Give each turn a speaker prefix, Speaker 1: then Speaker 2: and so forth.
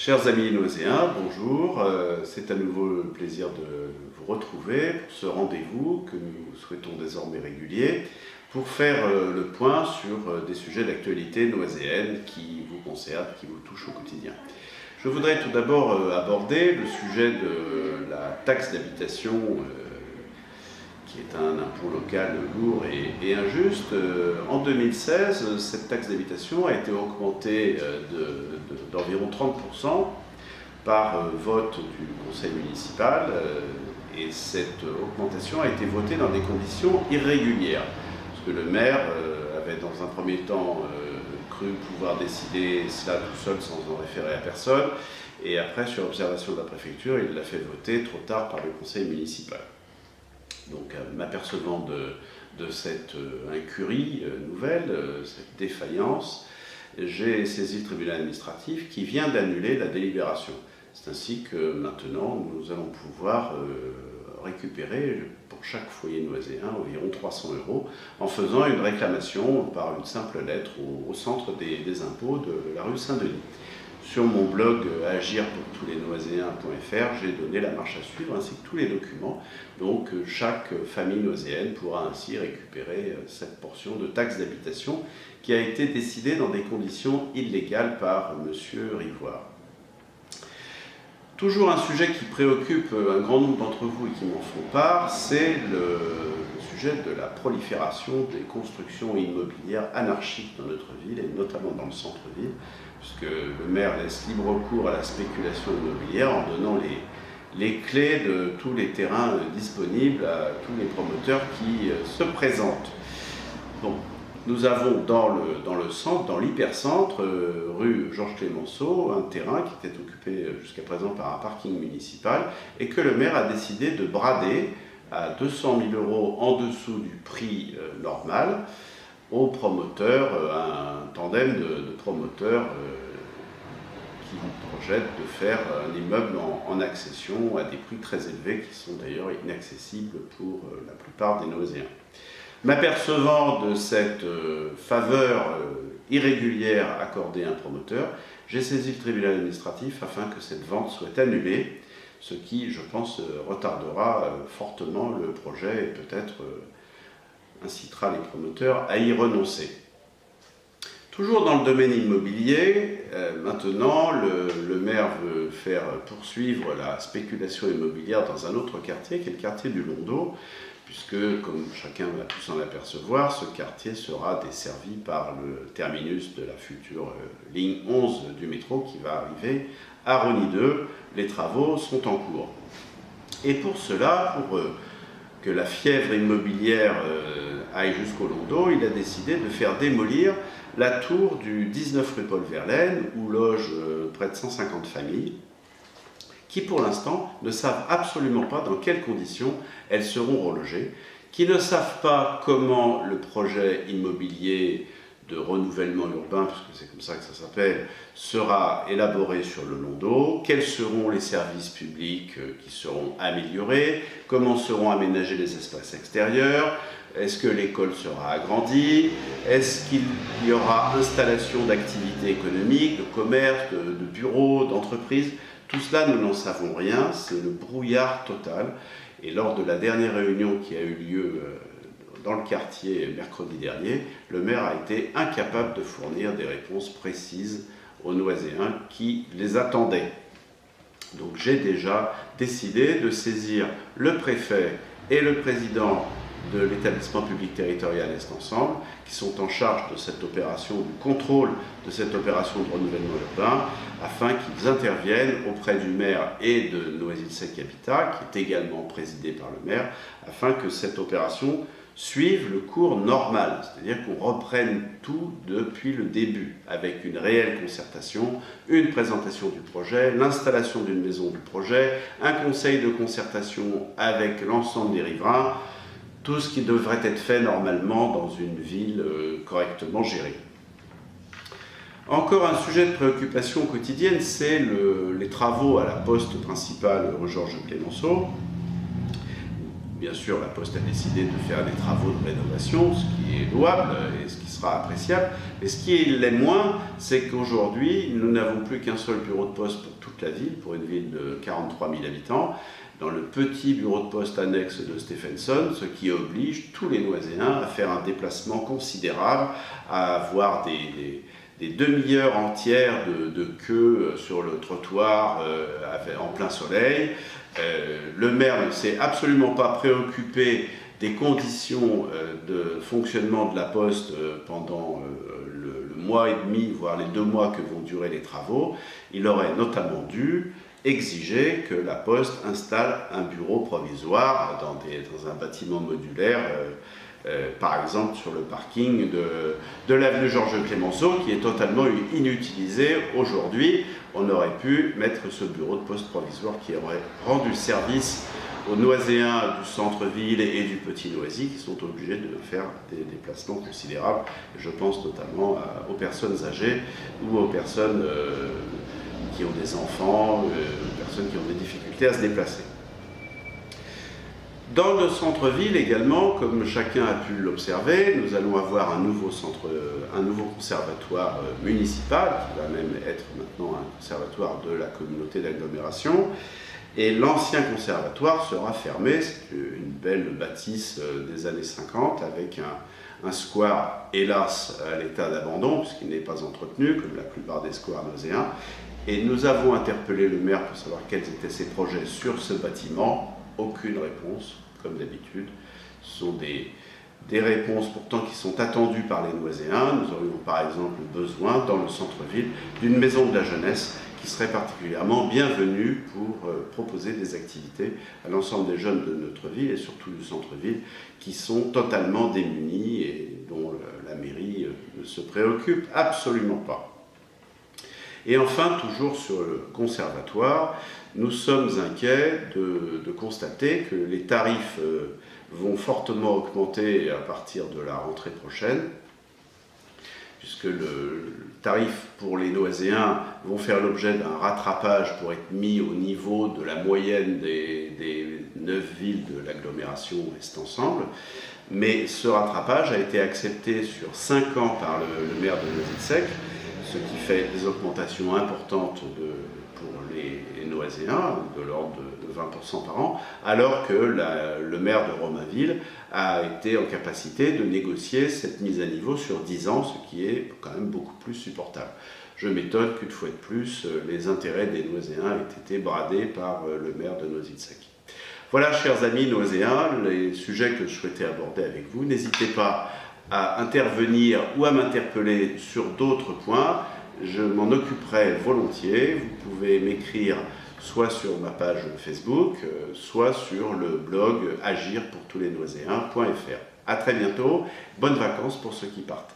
Speaker 1: Chers amis noéséens, bonjour. C'est à nouveau le plaisir de vous retrouver pour ce rendez-vous que nous souhaitons désormais régulier pour faire le point sur des sujets d'actualité noéséenne qui vous concernent, qui vous touchent au quotidien. Je voudrais tout d'abord aborder le sujet de la taxe d'habitation qui est un impôt local lourd et injuste. En 2016, cette taxe d'habitation a été augmentée d'environ 30% par vote du conseil municipal, et cette augmentation a été votée dans des conditions irrégulières, parce que le maire avait dans un premier temps cru pouvoir décider cela tout seul sans en référer à personne, et après, sur observation de la préfecture, il l'a fait voter trop tard par le conseil municipal. Donc, m'apercevant de cette incurie nouvelle, cette défaillance, j'ai saisi le tribunal administratif qui vient d'annuler la délibération. C'est ainsi que maintenant, nous allons pouvoir récupérer pour chaque foyer noéséen environ 300 € en faisant une réclamation par une simple lettre au centre des impôts de la rue Saint-Denis. Sur mon blog agirpourtousleSnoiséens.fr, j'ai donné la marche à suivre ainsi que tous les documents. Donc chaque famille noéséenne pourra ainsi récupérer cette portion de taxe d'habitation qui a été décidée dans des conditions illégales par M. Rivoire. Toujours un sujet qui préoccupe un grand nombre d'entre vous et qui m'en font part, c'est le sujet de la prolifération des constructions immobilières anarchiques dans notre ville et notamment dans le centre-ville, puisque le maire laisse libre cours à la spéculation immobilière en donnant les clés de tous les terrains disponibles à tous les promoteurs qui se présentent. Donc, nous avons dans le centre, dans l'hypercentre, rue Georges Clémenceau, un terrain qui était occupé jusqu'à présent par un parking municipal et que le maire a décidé de brader à 200 000 € en dessous du prix normal aux promoteurs, un tandem de promoteurs qui projettent de faire un immeuble en accession à des prix très élevés qui sont d'ailleurs inaccessibles pour la plupart des noéséens. M'apercevant de cette faveur irrégulière accordée à un promoteur, j'ai saisi le tribunal administratif afin que cette vente soit annulée, ce qui, je pense, retardera fortement le projet et peut-être incitera les promoteurs à y renoncer. Toujours dans le domaine immobilier, maintenant, le maire veut faire poursuivre la spéculation immobilière dans un autre quartier, qui est le quartier du Londeau, puisque, comme chacun va pu s'en apercevoir, ce quartier sera desservi par le terminus de la future ligne 11 du métro qui va arriver à Rosny 2. Les travaux sont en cours. Et pour cela, pour que la fièvre immobilière aille jusqu'au Londeau, il a décidé de faire démolir la tour du 19 rue Paul Verlaine, où logent près de 150 familles, qui pour l'instant ne savent absolument pas dans quelles conditions elles seront relogées, qui ne savent pas comment le projet immobilier de renouvellement urbain, parce que c'est comme ça que ça s'appelle, sera élaboré sur le Londeau, quels seront les services publics qui seront améliorés, comment seront aménagés les espaces extérieurs, est-ce que l'école sera agrandie, est-ce qu'il y aura installation d'activités économiques, de commerce, de bureaux, d'entreprises. Tout cela, nous n'en savons rien, c'est le brouillard total. Et lors de la dernière réunion qui a eu lieu dans le quartier mercredi dernier, le maire a été incapable de fournir des réponses précises aux Noéséens qui les attendaient. Donc j'ai déjà décidé de saisir le préfet et le président de l'établissement public territorial Est Ensemble, qui sont en charge de cette opération, du contrôle de cette opération de renouvellement urbain, afin qu'ils interviennent auprès du maire et de Noisy-le-Sec Habitat, qui est également présidé par le maire, afin que cette opération suive le cours normal, c'est-à-dire qu'on reprenne tout depuis le début, avec une réelle concertation, une présentation du projet, l'installation d'une maison du projet, un conseil de concertation avec l'ensemble des riverains, tout ce qui devrait être fait normalement dans une ville correctement gérée. Encore un sujet de préoccupation quotidienne, c'est les travaux à la poste principale rue Georges Clémenceau. Bien sûr, la Poste a décidé de faire des travaux de rénovation, ce qui est louable et ce qui sera appréciable. Mais ce qui l'est moins, c'est qu'aujourd'hui, nous n'avons plus qu'un seul bureau de poste pour toute la ville, pour une ville de 43 000 habitants, dans le petit bureau de poste annexe de Stephenson, ce qui oblige tous les Noiséens à faire un déplacement considérable, à avoir des demi-heures entières de queue sur le trottoir en plein soleil. Le maire ne s'est absolument pas préoccupé des conditions de fonctionnement de la Poste pendant le mois et demi, voire les 2 mois que vont durer les travaux. Il aurait notamment dû exiger que la Poste installe un bureau provisoire dans un bâtiment modulaire, par exemple sur le parking de l'avenue Georges Clemenceau, qui est totalement inutilisé aujourd'hui. On aurait pu mettre ce bureau de poste provisoire qui aurait rendu service aux Noiséens du centre-ville et du Petit Noisy, qui sont obligés de faire des déplacements considérables. Je pense notamment aux personnes âgées ou aux personnes qui ont des enfants, aux personnes qui ont des difficultés à se déplacer. Dans le centre-ville également, comme chacun a pu l'observer, nous allons avoir un nouveau conservatoire municipal, qui va même être maintenant un conservatoire de la communauté d'agglomération. Et l'ancien conservatoire sera fermé, c'est une belle bâtisse des années 50 avec un square, hélas, à l'état d'abandon, puisqu'il n'est pas entretenu, comme la plupart des squares nauséens. Et nous avons interpellé le maire pour savoir quels étaient ses projets sur ce bâtiment. Aucune réponse, comme d'habitude. Ce sont des réponses pourtant qui sont attendues par les Noiséens. Nous aurions par exemple besoin, dans le centre-ville, d'une maison de la jeunesse qui serait particulièrement bienvenue pour proposer des activités à l'ensemble des jeunes de notre ville et surtout du centre-ville qui sont totalement démunis et dont la mairie ne se préoccupe absolument pas. Et enfin, toujours sur le conservatoire, nous sommes inquiets de constater que les tarifs vont fortement augmenter à partir de la rentrée prochaine, puisque le tarif pour les Noiséens vont faire l'objet d'un rattrapage pour être mis au niveau de la moyenne des 9 villes de l'agglomération Est Ensemble. Mais ce rattrapage a été accepté sur 5 ans par le maire de Noisy-le-Sec, ce qui fait des augmentations importantes pour les Noiséens, de l'ordre de 20% par an, alors que le maire de Romainville a été en capacité de négocier cette mise à niveau sur 10 ans, ce qui est quand même beaucoup plus supportable. Je m'étonne qu'une fois de plus, les intérêts des Noiséens aient été bradés par le maire de Noisy-le-Sec. Voilà, chers amis Noiséens, les sujets que je souhaitais aborder avec vous. N'hésitez pas à intervenir ou à m'interpeller sur d'autres points. Je m'en occuperai volontiers. Vous pouvez m'écrire soit sur ma page Facebook, soit sur le blog agirpourtousleснойséens.fr. À très bientôt. Bonnes vacances pour ceux qui partent.